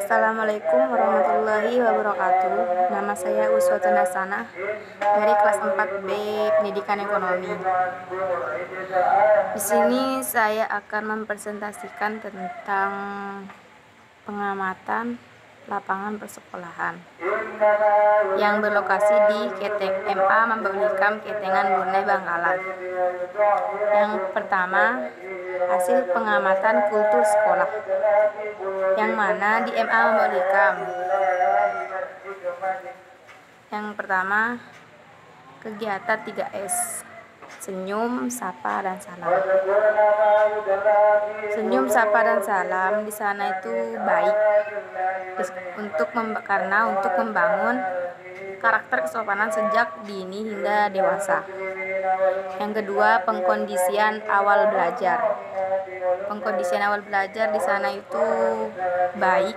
Assalamualaikum warahmatullahi wabarakatuh. Nama saya Uswatun Hasanah dari kelas 4B Pendidikan Ekonomi. Di sini saya akan mempresentasikan tentang pengamatan lapangan persekolahan yang berlokasi di MA Mambawilikam Ketengan Burnai Bangkalan. Yang pertama, hasil pengamatan kultur sekolah, yang mana di MA Mambawilikam. Yang pertama, kegiatan 3S: senyum, sapa, dan salam. Senyum, sapa, dan salam di sana itu baik karena untuk membangun karakter kesopanan sejak dini hingga dewasa. Yang kedua, pengkondisian awal belajar. Pengkondisian awal belajar di sana itu baik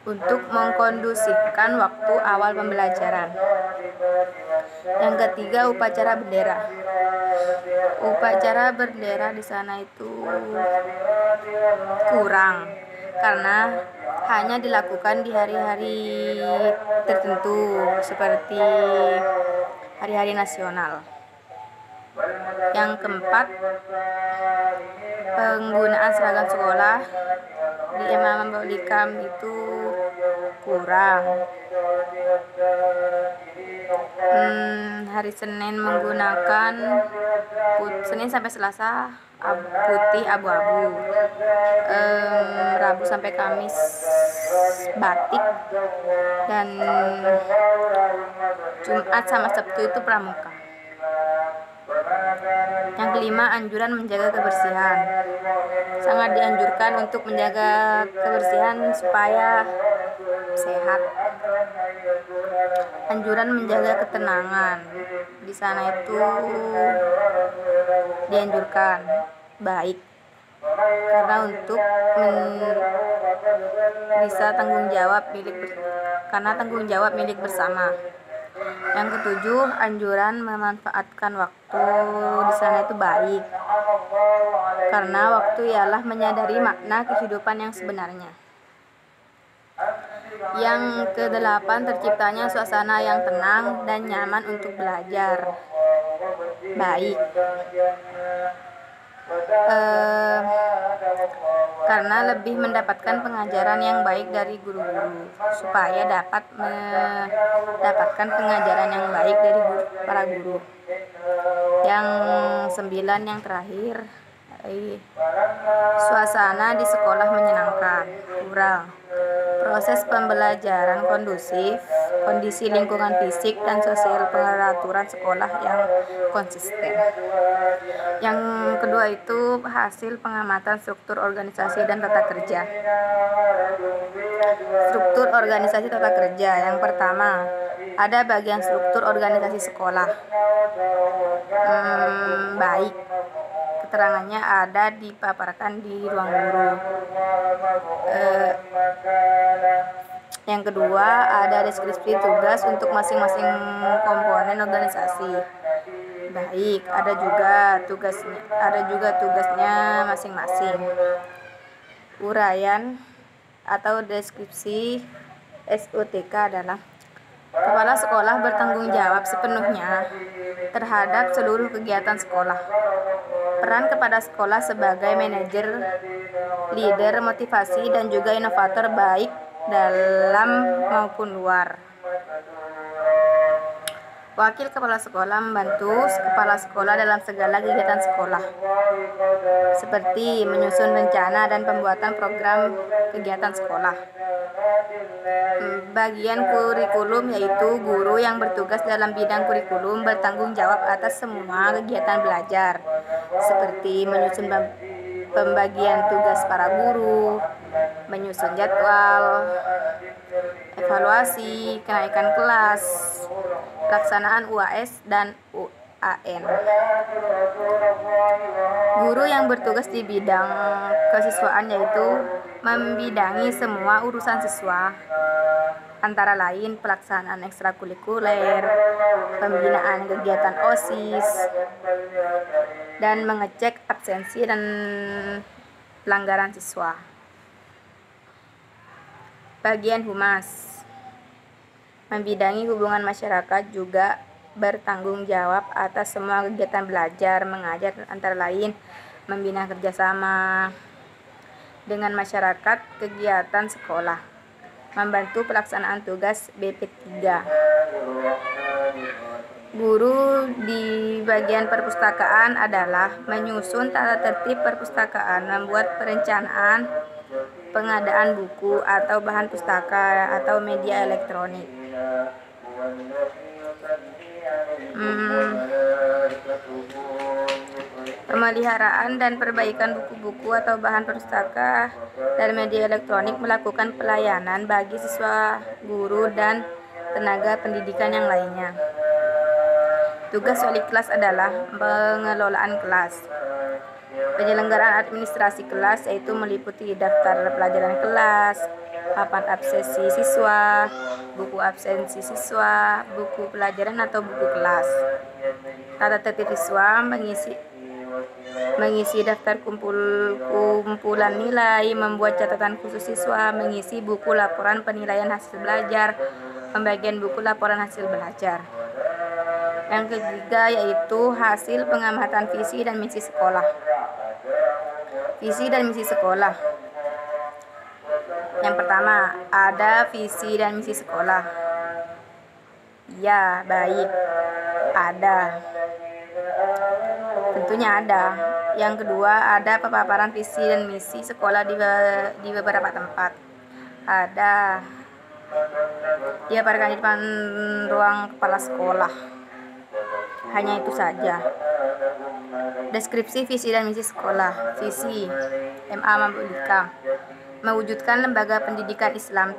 untuk mengkondusifkan waktu awal pembelajaran. Yang ketiga, upacara bendera. Upacara bendera di sana itu kurang karena hanya dilakukan di hari-hari tertentu seperti hari-hari nasional. Yang keempat, penggunaan seragam sekolah di MA Mambawilikam itu kurang. Hari Senin menggunakan Senin sampai Selasa putih abu-abu, Rabu sampai Kamis batik, dan Jumat sama Sabtu itu pramuka. Yang kelima, anjuran menjaga kebersihan. Sangat dianjurkan untuk menjaga kebersihan supaya sehat. Anjuran menjaga ketenangan di sana itu dianjurkan baik karena untuk bisa tanggung jawab milik bersama. Yang ketujuh, anjuran memanfaatkan waktu di sana itu baik karena waktu ialah menyadari makna kehidupan yang sebenarnya. Yang kedelapan, terciptanya suasana yang tenang dan nyaman untuk belajar baik karena lebih mendapatkan pengajaran yang baik dari guru-guru supaya dapat mendapatkan pengajaran yang baik dari para guru. Yang sembilan, yang terakhir, suasana di sekolah menyenangkan kurang. Proses pembelajaran kondusif, kondisi lingkungan fisik dan sosial, peraturan sekolah yang konsisten. Yang kedua itu hasil pengamatan struktur organisasi dan tata kerja. Struktur organisasi tata kerja. Yang pertama, ada bagian struktur organisasi sekolah. Baik. Keterangannya ada dipaparkan di ruang guru. Yang kedua, ada deskripsi tugas untuk masing-masing komponen organisasi. Baik, ada juga tugasnya masing-masing. Uraian atau deskripsi SUTK adalah: kepala sekolah bertanggung jawab sepenuhnya terhadap seluruh kegiatan sekolah. Peran kepala sekolah sebagai manajer, leader, motivasi, dan juga inovator baik dalam maupun luar. Wakil kepala sekolah membantu kepala sekolah dalam segala kegiatan sekolah, seperti menyusun rencana dan pembuatan program kegiatan sekolah. Bagian kurikulum, yaitu guru yang bertugas dalam bidang kurikulum bertanggung jawab atas semua kegiatan belajar, seperti menyusun pembagian tugas para guru, menyusun jadwal, evaluasi, kenaikan kelas, pelaksanaan UAS dan UAN. Guru yang bertugas di bidang kesiswaan yaitu membidangi semua urusan siswa, antara lain pelaksanaan ekstrakurikuler, pembinaan kegiatan OSIS, dan mengecek absensi dan pelanggaran siswa. Bagian Humas membidangi hubungan masyarakat, juga bertanggung jawab atas semua kegiatan belajar mengajar, antara lain membina kerjasama dengan masyarakat, kegiatan sekolah, membantu pelaksanaan tugas BP3. Guru di bagian perpustakaan adalah menyusun tata tertib perpustakaan, membuat perencanaan pengadaan buku atau bahan pustaka atau media elektronik. Pemeliharaan dan perbaikan buku-buku atau bahan pustaka dan media elektronik, melakukan pelayanan bagi siswa, guru, dan tenaga pendidikan yang lainnya. Tugas wali kelas adalah pengelolaan kelas. Penyelenggaraan administrasi kelas yaitu meliputi daftar pelajaran kelas, papan absensi siswa, buku absensi siswa, buku pelajaran atau buku kelas. Tata tertib siswa mengisi daftar kumpulan nilai, membuat catatan khusus siswa, mengisi buku laporan penilaian hasil belajar, pembagian buku laporan hasil belajar. Yang ketiga yaitu hasil pengamatan visi dan misi sekolah. Visi dan misi sekolah. Yang pertama, ada visi dan misi sekolah. Ya, baik. Ada. Tentunya ada. Yang kedua, ada pemaparan visi dan misi sekolah di beberapa tempat. Ada. Dipaparkan di depan ruang kepala sekolah. Hanya itu saja. Deskripsi visi dan misi sekolah. Visi MA Mambolika mewujudkan lembaga pendidikan Islam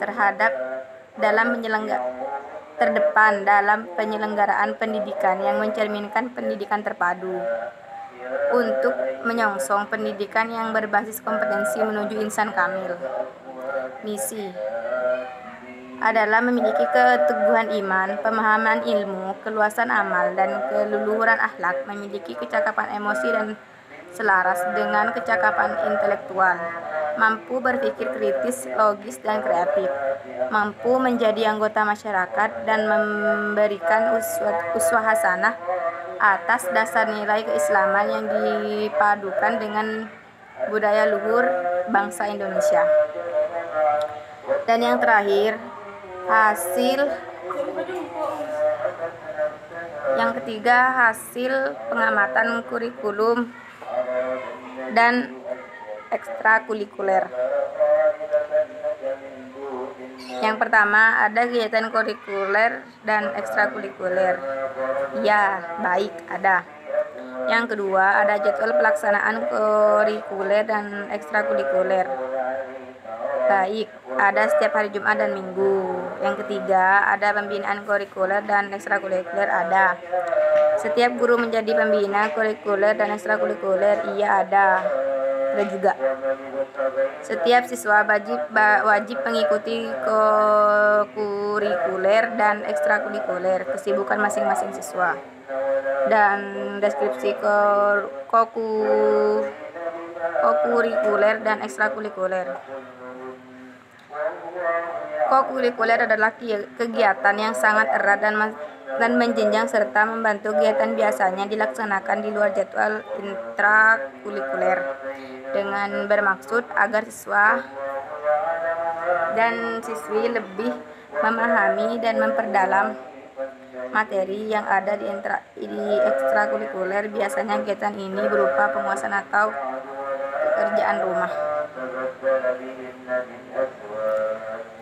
terdepan dalam penyelenggaraan pendidikan yang mencerminkan pendidikan terpadu untuk menyongsong pendidikan yang berbasis kompetensi menuju insan kamil. Misi adalah memiliki keteguhan iman, pemahaman ilmu, keluasan amal, dan keluhuran akhlak, memiliki kecakapan emosi dan selaras dengan kecakapan intelektual, mampu berpikir kritis, logis, dan kreatif, mampu menjadi anggota masyarakat dan memberikan uswah hasanah atas dasar nilai keislaman yang dipadukan dengan budaya luhur bangsa Indonesia. Dan yang terakhir, yang ketiga, hasil pengamatan kurikulum dan ekstrakurikuler. Yang pertama, ada kegiatan kurikuler dan ekstrakurikuler. Ya, baik, ada. Yang kedua, ada jadwal pelaksanaan kurikuler dan ekstrakurikuler. Baik, ada setiap hari Jumat dan Minggu. Yang ketiga, ada pembinaan kurikuler dan ekstrakurikuler. Ada. Setiap guru menjadi pembina kurikuler dan ekstrakurikuler. Iya, ada juga. Setiap siswa wajib mengikuti kurikuler dan ekstrakurikuler, kesibukan masing-masing siswa. Dan deskripsi kurikuler dan ekstrakurikuler. Kokurikuler adalah kegiatan yang sangat erat dan menjenjang serta membantu kegiatan biasanya dilaksanakan di luar jadwal intrakurikuler, dengan bermaksud agar siswa dan siswi lebih memahami dan memperdalam materi yang ada di ekstrakurikuler. Biasanya kegiatan ini berupa penguasaan atau pekerjaan rumah.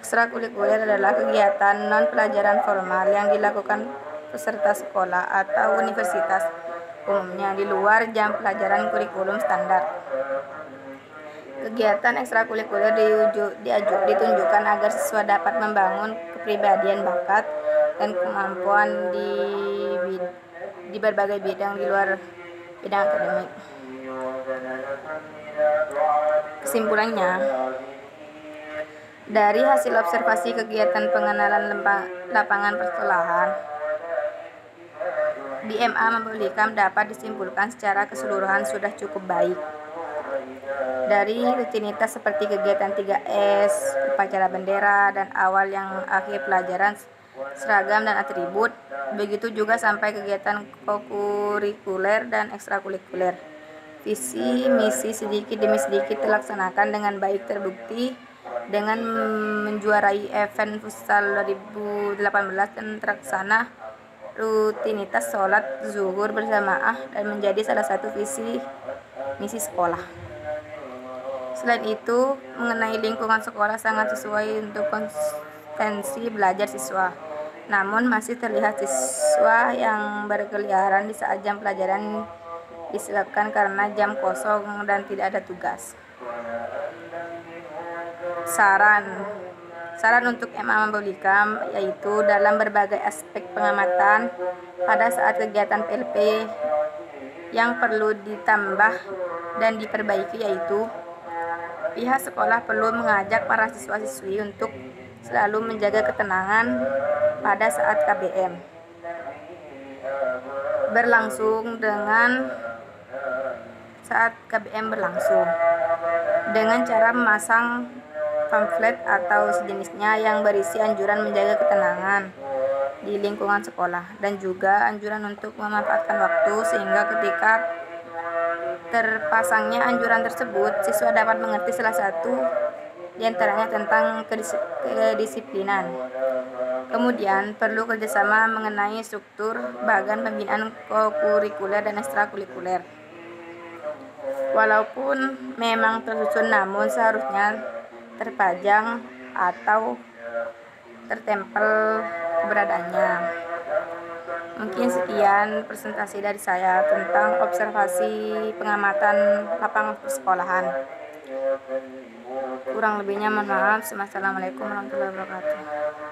Ekstrakurikuler adalah kegiatan non-pelajaran formal yang dilakukan peserta sekolah atau universitas, umumnya di luar jam pelajaran kurikulum standar. Kegiatan ekstrakurikuler ditunjukkan agar siswa dapat membangun kepribadian, bakat, dan kemampuan di berbagai bidang di luar bidang akademik. Kesimpulannya, dari hasil observasi kegiatan pengenalan lapangan persekolahan di MA Mambolika dapat disimpulkan secara keseluruhan sudah cukup baik. Dari rutinitas seperti kegiatan 3S, upacara bendera, dan awal yang akhir pelajaran seragam dan atribut, begitu juga sampai kegiatan kokurikuler dan ekstrakurikuler. Visi misi sedikit demi sedikit terlaksanakan dengan baik, terbukti dengan menjuarai event futsal 2018 dan terlaksana rutinitas sholat zuhur berjamaah dan menjadi salah satu visi misi sekolah. Selain itu, mengenai lingkungan sekolah sangat sesuai untuk konsistensi belajar siswa. Namun masih terlihat siswa yang berkeliaran di saat jam pelajaran disebabkan karena jam kosong dan tidak ada tugas. Saran untuk MA Mandalika yaitu dalam berbagai aspek pengamatan pada saat kegiatan PLP yang perlu ditambah dan diperbaiki, yaitu pihak sekolah perlu mengajak para siswa-siswi untuk selalu menjaga ketenangan pada saat KBM berlangsung dengan cara memasang pamflet atau sejenisnya yang berisi anjuran menjaga ketenangan di lingkungan sekolah dan juga anjuran untuk memanfaatkan waktu, sehingga ketika terpasangnya anjuran tersebut siswa dapat mengerti salah satu di antaranya tentang kedisiplinan. Kemudian perlu kerjasama mengenai struktur bagan pembinaan kokurikuler dan ekstrakurikuler. Walaupun memang tersusun, namun seharusnya terpajang atau tertempel keberadaannya. Mungkin sekian presentasi dari saya tentang observasi pengamatan lapangan persekolahan. Kurang lebihnya mohon maaf. Wassalamualaikum warahmatullahi wabarakatuh.